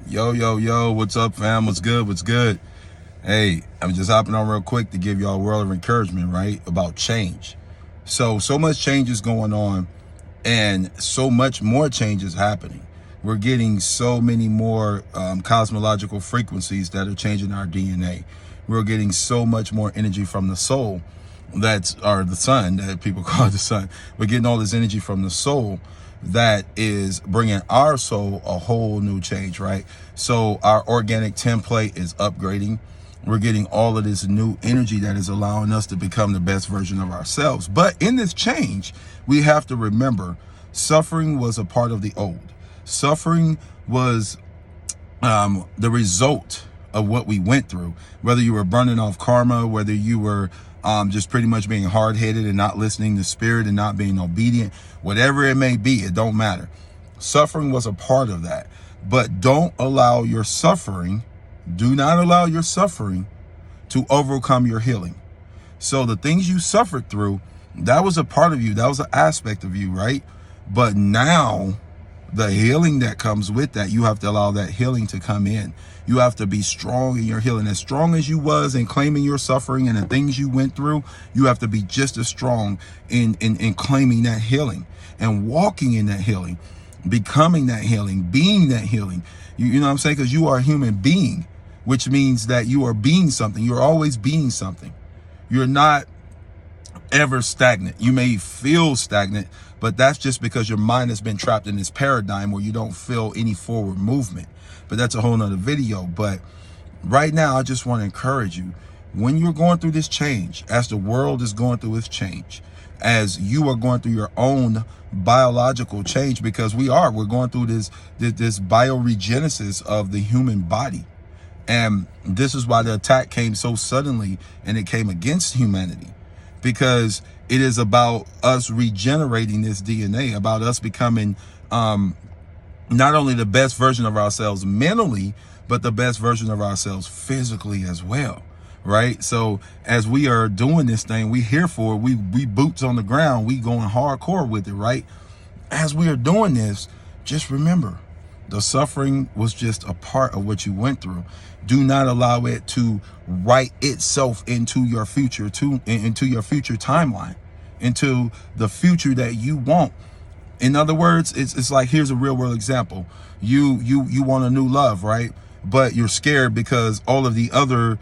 Yo, what's up, fam? What's good? What's good? Hey, I'm just hopping on real quick to give y'all a world of encouragement, right? About change. So much change is going on, and so much more change is happening. We're getting so many more cosmological frequencies that are changing our DNA. We're getting so much more energy from the soul, or the sun, that people call it the sun. We're getting all this energy from the soul that is bringing our soul a whole new change, right? So our organic template is upgrading. We're getting all of this new energy that is allowing us to become the best version of ourselves. But in this change, we have to remember suffering was a part of the old. Suffering was the result of what we went through, whether you were burning off karma, whether you were just pretty much being hard-headed and not listening to spirit and not being obedient, whatever it may be, it don't matter. Suffering was a part of that. But do not allow your suffering to overcome your healing. So the things you suffered through, that was a part of you, that was an aspect of you, right? But now the healing that comes with that, you have to allow that healing to come in. You have to be strong in your healing. As strong as you was in claiming your suffering and the things you went through, you have to be just as strong in claiming that healing and walking in that healing, becoming that healing, being that healing. You know what I'm saying? Because you are a human being, which means that you are being something. You're always being something. You're not ever stagnant. You may feel stagnant, but that's just because your mind has been trapped in this paradigm where you don't feel any forward movement. But that's a whole nother video. But right now, I just want to encourage you, when you're going through this change, as the world is going through its change, as you are going through your own biological change, because we're going through this bioregenesis of the human body. And this is why the attack came so suddenly, and it came against humanity, because it is about us regenerating this DNA, about us becoming not only the best version of ourselves mentally, but the best version of ourselves physically as well, right? So as we are doing this thing, we here for it. We boots on the ground, we going hardcore with it, right? As we are doing this, just remember, the suffering was just a part of what you went through. Do not allow it to write itself into your future, into your future timeline, into the future that you want. In other words, it's like, here's a real world example. You want a new love, right? But you're scared because all of the other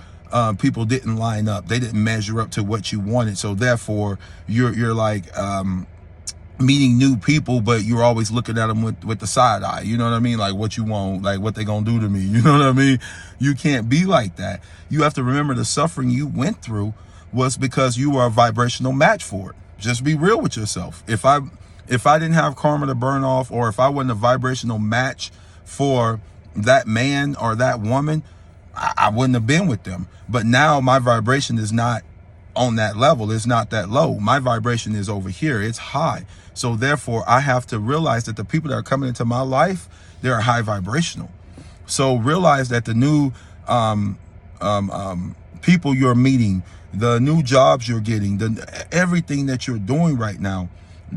people didn't line up. They didn't measure up to what you wanted. So therefore, you're like meeting new people, but you're always looking at them with the side eye. You know what I mean? Like, what you want, like what they gonna do to me. You know what I mean? You can't be like that. You have to remember the suffering you went through was because you were a vibrational match for it. Just be real with yourself. If I didn't have karma to burn off, or if I wasn't a vibrational match for that man or that woman, I wouldn't have been with them. But now my vibration is not on that level. It's not that low. My vibration is over here. It's high. So therefore, I have to realize that the people that are coming into my life, they're high vibrational. So realize that the new people you're meeting, the new jobs you're getting, everything that you're doing right now,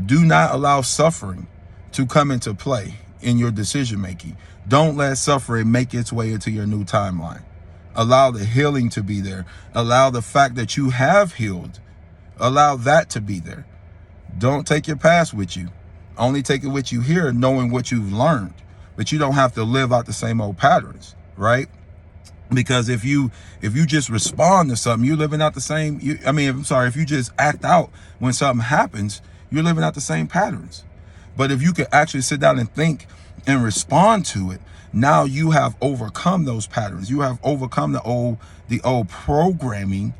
do not allow suffering to come into play in your decision making. Don't let suffering make its way into your new timeline. Allow the healing to be there. Allow the fact that you have healed. Allow that to be there. Don't take your past with you. Only take it with you here, knowing what you've learned. But you don't have to live out the same old patterns, right? Because if you just respond to something, you're living out the same. If you just act out when something happens, you're living out the same patterns. But if you could actually sit down and think and respond to it, now you have overcome those patterns. You have overcome the old programming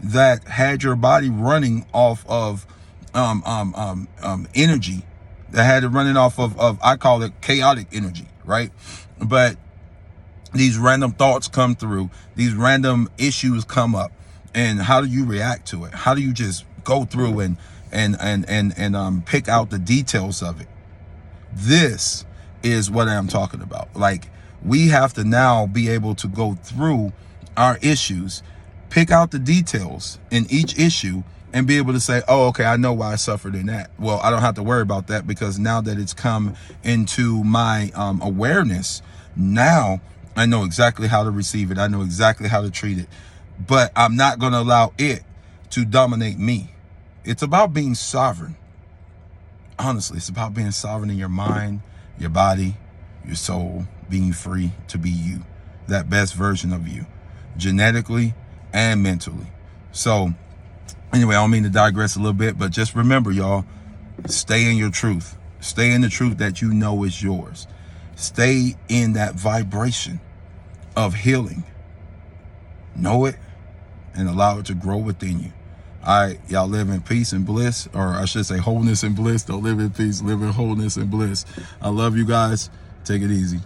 that had your body running off of energy, that had it running off of I call it chaotic energy, right? But these random thoughts come through, these random issues come up, and how do you react to it? How do you just go through and pick out the details of it? This is what I'm talking about. Like, we have to now be able to go through our issues, pick out the details in each issue, and be able to say, oh, okay, I know why I suffered in that. Well, I don't have to worry about that, because now that it's come into my awareness, Now I know exactly how to receive it. I know exactly how to treat it. But I'm not going to allow it to dominate me. It's about being sovereign. Honestly, it's about being sovereign in your mind, your body, your soul, being free to be you, that best version of you, genetically and mentally. So anyway, I don't mean to digress a little bit, but just remember, y'all, stay in your truth. Stay in the truth that you know is yours. Stay in that vibration of healing. Know it and allow it to grow within you. All right, y'all live in peace and bliss, or I should say wholeness and bliss. Don't live in peace, live in wholeness and bliss. I love you guys. Take it easy.